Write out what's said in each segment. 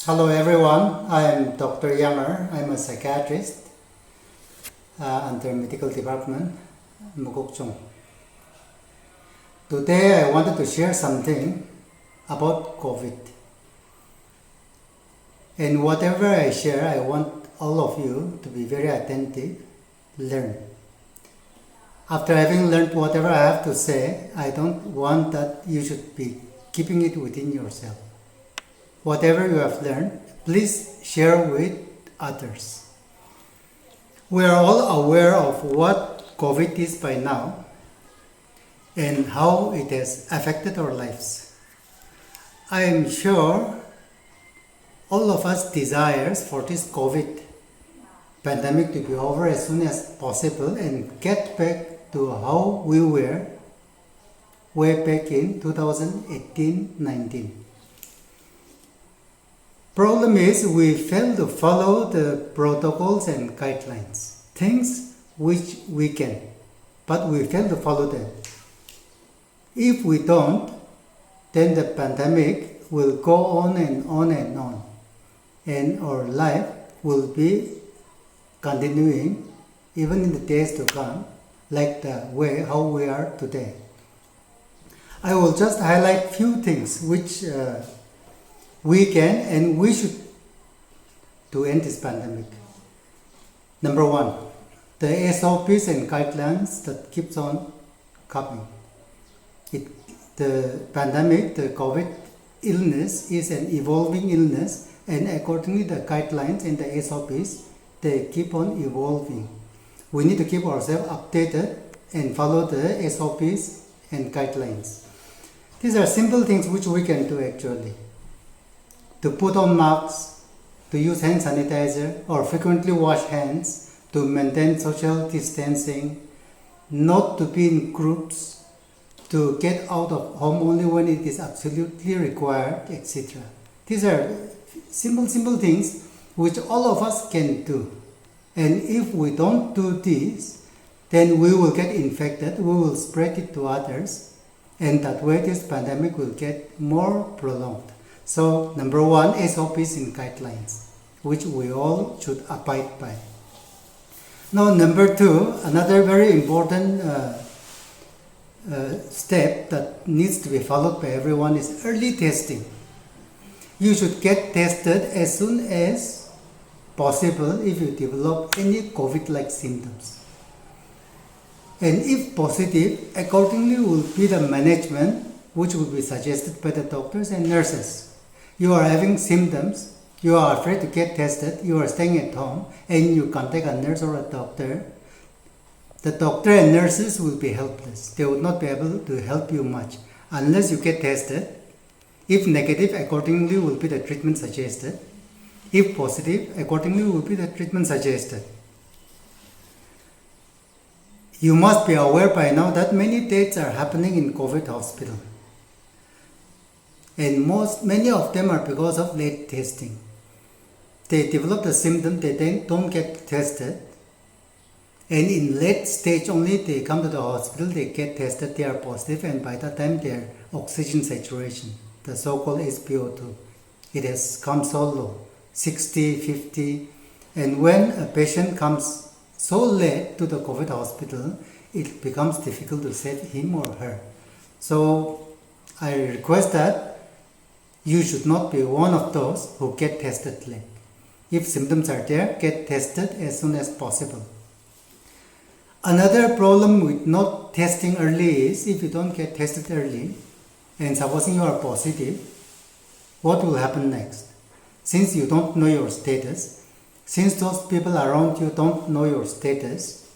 Hello everyone, I am Dr. Yanger. I'm a psychiatrist under medical department, Mokokchung. Today I wanted to share something about COVID. And whatever I share, I want all of you to be very attentive, learn. After having learned whatever I have to say, I don't want that you should be keeping it within yourself. Whatever you have learned, please share with others. We are all aware of what COVID is by now and how it has affected our lives. I am sure all of us desires for this COVID pandemic to be over as soon as possible and get back to how we were way back in 2018-19. Problem is we fail to follow the protocols and guidelines, things which we can, but we fail to follow them. If we don't, then the pandemic will go on and on and on, and our life will be continuing even in the days to come, like the way how we are today. I will just highlight few things which we can and we should to end this pandemic. Number one, the SOPs and guidelines that keeps on coming. The pandemic, the COVID illness is an evolving illness, and accordingly the guidelines and the SOPs, they keep on evolving. We need to keep ourselves updated and follow the SOPs and guidelines. These are simple things which we can do actually. To put on masks, to use hand sanitizer or frequently wash hands, to maintain social distancing, not to be in groups, to get out of home only when it is absolutely required, etc. These are simple things which all of us can do. And if we don't do this, then we will get infected, we will spread it to others, and that way this pandemic will get more prolonged. So, number one, SOPs and guidelines, which we all should abide by. Now, number two, another very important step that needs to be followed by everyone is early testing. You should get tested as soon as possible if you develop any COVID-like symptoms. And if positive, accordingly will be the management which will be suggested by the doctors and nurses. You are having symptoms, you are afraid to get tested, you are staying at home, and you contact a nurse or a doctor. The doctor and nurses will be helpless. They will not be able to help you much unless you get tested. If negative, accordingly will be the treatment suggested. If positive, accordingly will be the treatment suggested. You must be aware by now that many deaths are happening in COVID hospital. And many of them are because of late testing. They develop the symptom, they then don't get tested. And in late stage only they come to the hospital, they get tested, they are positive, and by that time their oxygen saturation, the so-called SpO2, it has come so low, 60, 50. And when a patient comes so late to the COVID hospital, it becomes difficult to save him or her. So I request that you should not be one of those who get tested late. If symptoms are there, get tested as soon as possible. Another problem with not testing early is if you don't get tested early, and supposing you are positive, what will happen next? Since you don't know your status, since those people around you don't know your status,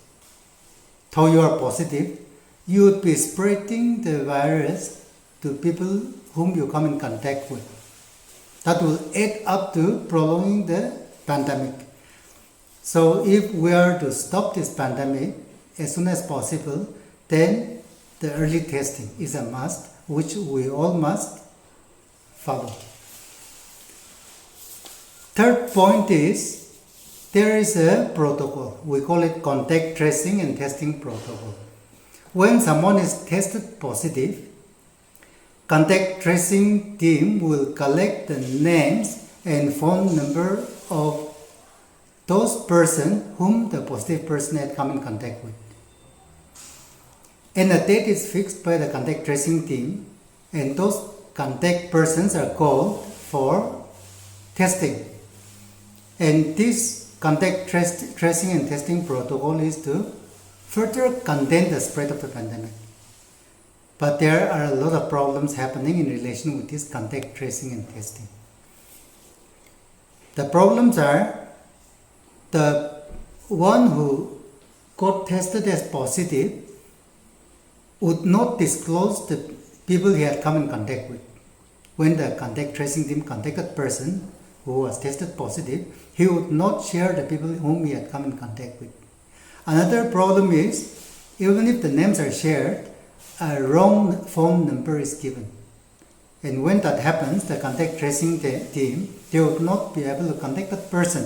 though you are positive, you would be spreading the virus to people whom you come in contact with. That will add up to prolonging the pandemic. So if we are to stop this pandemic as soon as possible, then the early testing is a must, which we all must follow. Third point is, there is a protocol. We call it contact tracing and testing protocol. When someone is tested positive, contact tracing team will collect the names and phone number of those persons whom the positive person had come in contact with. And a date is fixed by the contact tracing team, and those contact persons are called for testing. And this contact tracing and testing protocol is to further contain the spread of the pandemic. But there are a lot of problems happening in relation with this contact tracing and testing. The problems are the one who got tested as positive would not disclose the people he had come in contact with. When the contact tracing team contacted person who was tested positive, he would not share the people whom he had come in contact with. Another problem is, even if the names are shared, a wrong phone number is given. And when that happens, the contact tracing team, they would not be able to contact that person.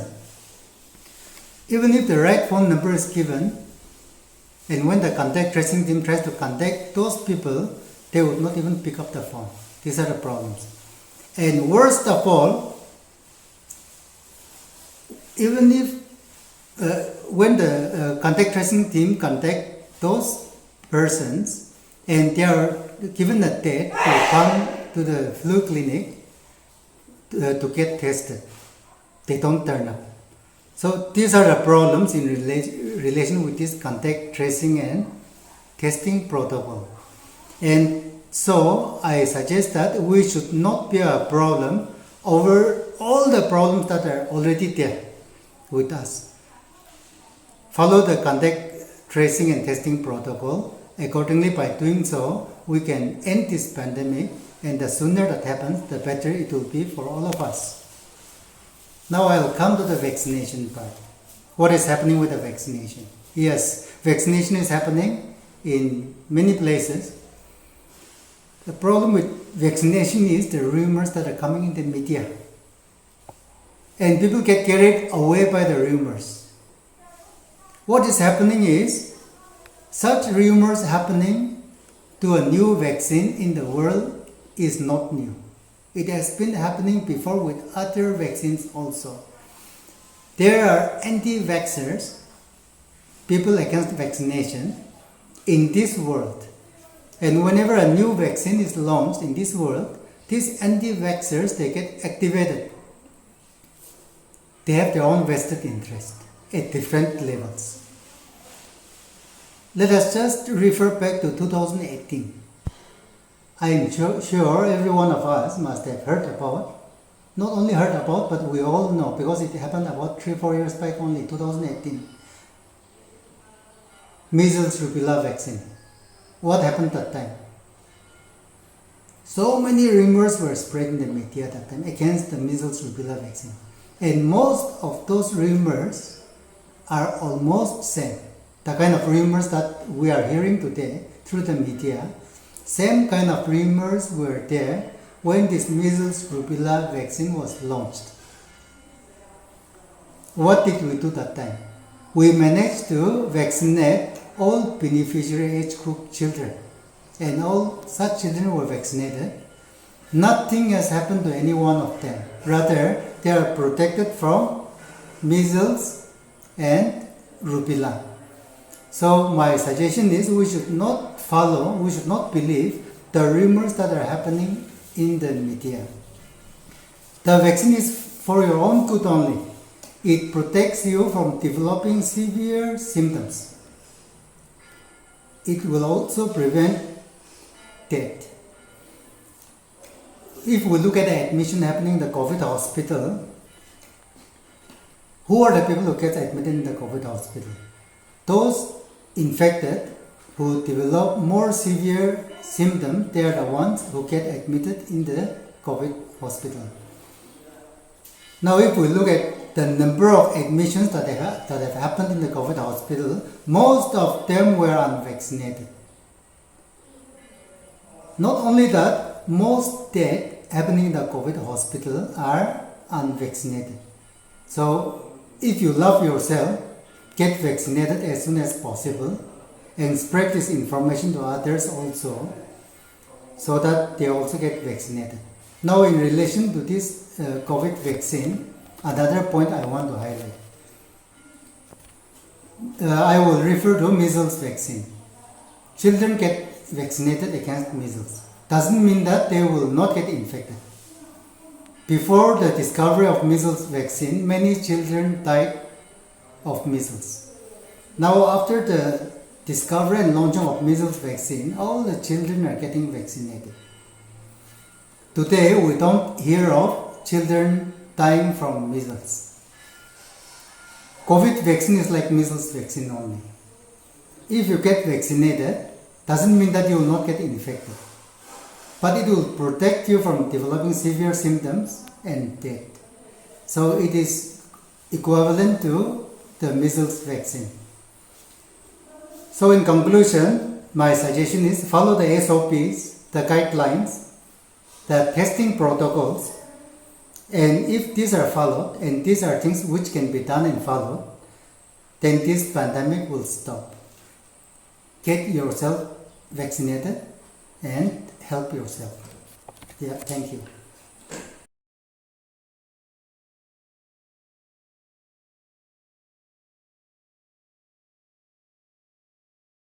Even if the right phone number is given, and when the contact tracing team tries to contact those people, they would not even pick up the phone. These are the problems. And worst of all, even if when the contact tracing team contact those persons and they are given a date to come to the flu clinic to get tested, they don't turn up. So these are the problems in relation with this contact tracing and testing protocol. And so I suggest that we should not be a problem over all the problems that are already there with us. Follow the contact tracing and testing protocol. Accordingly, by doing so, we can end this pandemic, and the sooner that happens, the better it will be for all of us. Now I'll come to the vaccination part. What is happening with the vaccination? Yes, vaccination is happening in many places. The problem with vaccination is the rumors that are coming in the media. And people get carried away by the rumors. What is happening is, such rumors happening to a new vaccine in the world is not new. It has been happening before with other vaccines also. There are anti-vaxxers, people against vaccination, in this world. And whenever a new vaccine is launched in this world, these anti-vaxxers, they get activated. They have their own vested interest at different levels. Let us just refer back to 2018. I am sure every one of us must have heard about, not only heard about, but we all know, because it happened about 3-4 years back only, 2018. Measles rubella vaccine. What happened that time? So many rumors were spread in the media that time against the measles rubella vaccine. And most of those rumors are almost same. The kind of rumors that we are hearing today through the media, same kind of rumors were there when this measles rubella vaccine was launched. What did we do that time? We managed to vaccinate all beneficiary age group children, and all such children were vaccinated. Nothing has happened to any one of them. Rather, they are protected from measles and rubella. So my suggestion is we should not believe the rumors that are happening in the media. The vaccine is for your own good only. It protects you from developing severe symptoms. It will also prevent death. If we look at the admission happening in the COVID hospital, who are the people who get admitted in the COVID hospital? Those infected who develop more severe symptoms, they are the ones who get admitted in the COVID hospital. Now if we look at the number of admissions that have happened in the COVID hospital, most of them were unvaccinated. Not only that, most deaths happening in the COVID hospital are unvaccinated. So if you love yourself, get vaccinated as soon as possible and spread this information to others also, so that they also get vaccinated. Now, in relation to this COVID vaccine, another point I want to highlight. I will refer to measles vaccine. Children get vaccinated against measles. Doesn't mean that they will not get infected. Before the discovery of measles vaccine, many children died of measles. Now, after the discovery and launching of measles vaccine, all the children are getting vaccinated. Today, we don't hear of children dying from measles. COVID vaccine is like measles vaccine only. If you get vaccinated, doesn't mean that you will not get infected, but it will protect you from developing severe symptoms and death. So it is equivalent to the measles vaccine. So in conclusion, my suggestion is follow the SOPs, the guidelines, the testing protocols, and if these are followed, and these are things which can be done and followed, then this pandemic will stop. Get yourself vaccinated and help yourself. Yeah, thank you.